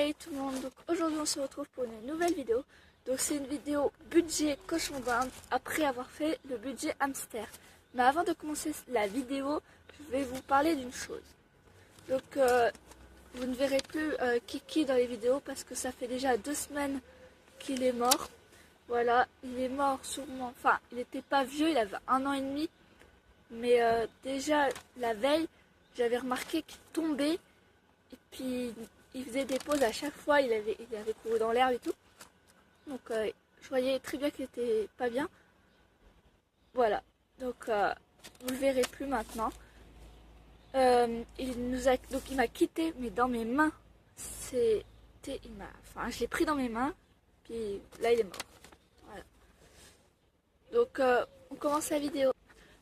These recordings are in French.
Hey tout le monde, donc aujourd'hui on se retrouve pour une nouvelle vidéo. Donc c'est une vidéo budget cochon d'Inde après avoir fait le budget hamster. Mais avant de commencer la vidéo, je vais vous parler d'une chose. Donc vous ne verrez plus Kiki dans les vidéos parce que ça fait déjà 2 semaines qu'il est mort. Voilà, il est mort sûrement, enfin il n'était pas vieux, il avait 1 an et demi. Mais déjà la veille, j'avais remarqué qu'il tombait et puis il faisait des pauses à chaque fois, il avait couru dans l'herbe et tout. Donc je voyais très bien qu'il était pas bien. Voilà, donc vous le verrez plus maintenant. Il m'a quitté, mais dans mes mains. Enfin, je l'ai pris dans mes mains, puis là il est mort. Voilà. Donc on commence la vidéo.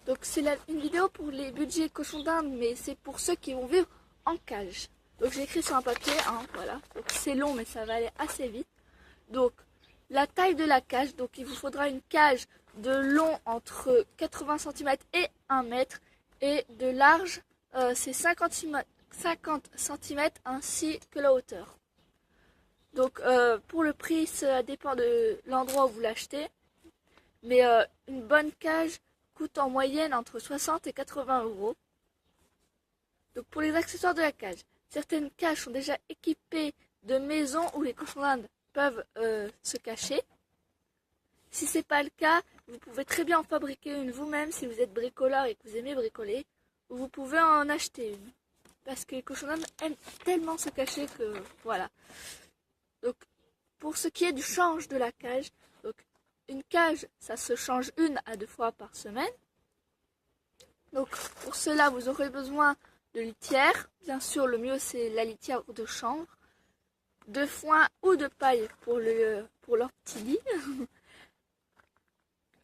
Donc c'est une vidéo pour les budgets cochons d'Inde, mais c'est pour ceux qui vont vivre en cage. Donc j'ai écrit sur un papier, hein, voilà. Donc c'est long, mais ça va aller assez vite. Donc la taille de la cage, donc il vous faudra une cage de long entre 80 cm et 1 mètre, et de large c'est 50 cm ainsi que la hauteur. Donc pour le prix, ça dépend de l'endroit où vous l'achetez, mais une bonne cage coûte en moyenne entre 60 et 80 euros. Donc pour les accessoires de la cage, certaines cages sont déjà équipées de maisons où les cochons d'Inde peuvent se cacher. Si ce n'est pas le cas, vous pouvez très bien en fabriquer une vous-même si vous êtes bricoleur et que vous aimez bricoler, ou vous pouvez en acheter une. Parce que les cochons d'Inde aiment tellement se cacher que voilà. Donc pour ce qui est du change de la cage, donc une cage, ça se change 1 à 2 fois par semaine. Donc pour cela, vous aurez besoin de litière. Bien sûr, le mieux c'est la litière de chanvre, de foin ou de paille pour leur petit lit.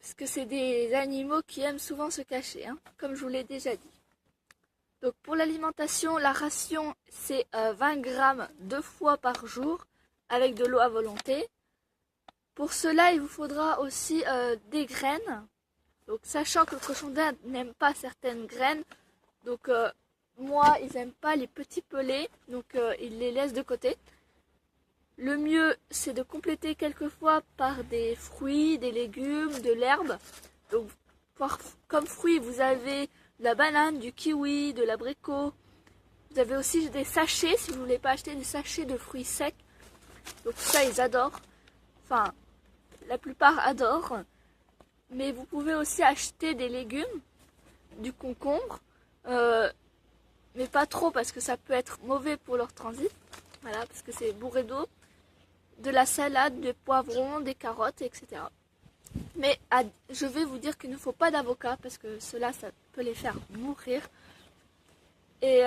Parce que c'est des animaux qui aiment souvent se cacher, hein, comme je vous l'ai déjà dit. Donc pour l'alimentation, la ration c'est 20 grammes 2 fois par jour avec de l'eau à volonté. Pour cela, il vous faudra aussi des graines. Donc sachant que le cochon d'Inde n'aime pas certaines graines, donc moi ils n'aiment pas les petits pelés, donc ils les laissent de côté. Le mieux c'est de compléter quelquefois par des fruits, des légumes, de l'herbe. Donc comme fruits vous avez de la banane, du kiwi, de l'abricot. Vous avez aussi des sachets si vous ne voulez pas acheter des sachets de fruits secs. Donc ça ils adorent. Enfin la plupart adorent. Mais vous pouvez aussi acheter des légumes, du concombre, mais pas trop parce que ça peut être mauvais pour leur transit. Voilà, parce que c'est bourré d'eau, de la salade, des poivrons, des carottes, etc. Mais je vais vous dire qu'il ne faut pas d'avocat parce que cela, ça peut les faire mourir. Et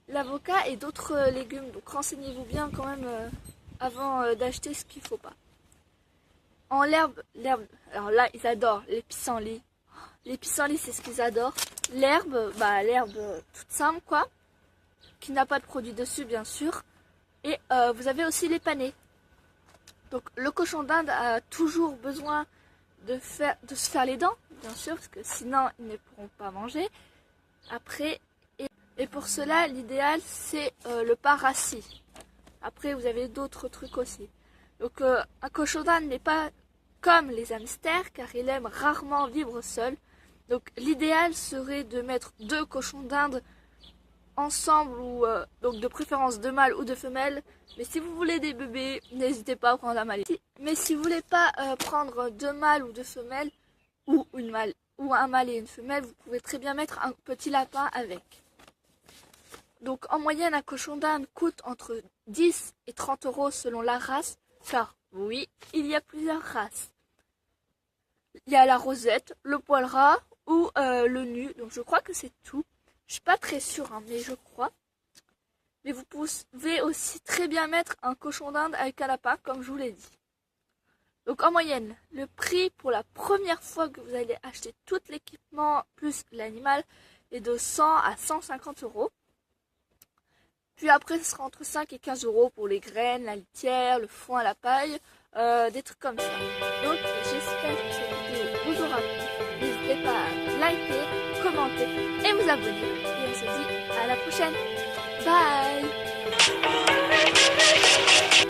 l'avocat et d'autres légumes, donc renseignez-vous bien quand même avant d'acheter ce qu'il ne faut pas. En l'herbe, alors là ils adorent les pissenlits. Les pissenlits c'est ce qu'ils adorent. L'herbe, l'herbe toute simple quoi, qui n'a pas de produit dessus bien sûr. Et vous avez aussi les panais. Donc le cochon d'Inde a toujours besoin de se faire les dents, bien sûr, parce que sinon ils ne pourront pas manger. Après, et pour cela l'idéal c'est le pain rassis. Après vous avez d'autres trucs aussi. Donc un cochon d'Inde n'est pas comme les hamsters car il aime rarement vivre seul. Donc l'idéal serait de mettre 2 cochons d'Inde ensemble ou donc de préférence 2 mâles ou 2 femelles. Mais si vous voulez des bébés, n'hésitez pas à prendre un mâle. Mais si vous voulez pas prendre 2 mâles ou 2 femelles ou un mâle et une femelle, vous pouvez très bien mettre un petit lapin avec. Donc en moyenne un cochon d'Inde coûte entre 10 et 30 euros selon la race. Car oui, il y a plusieurs races. Il y a la rosette, le poil ras ou le nu. Donc je crois que c'est tout. Je suis pas très sûre, hein, mais je crois. Mais vous pouvez aussi très bien mettre un cochon d'Inde avec un lapin, comme je vous l'ai dit. Donc en moyenne, le prix pour la première fois que vous allez acheter tout l'équipement plus l'animal est de 100 à 150 euros. Puis après, ce sera entre 5 et 15 euros pour les graines, la litière, le foin, la paille, des trucs comme ça. Donc, j'espère que cette vidéo vous aura plu. N'hésitez pas à liker, commenter et vous abonner. Et on se dit à la prochaine. Bye!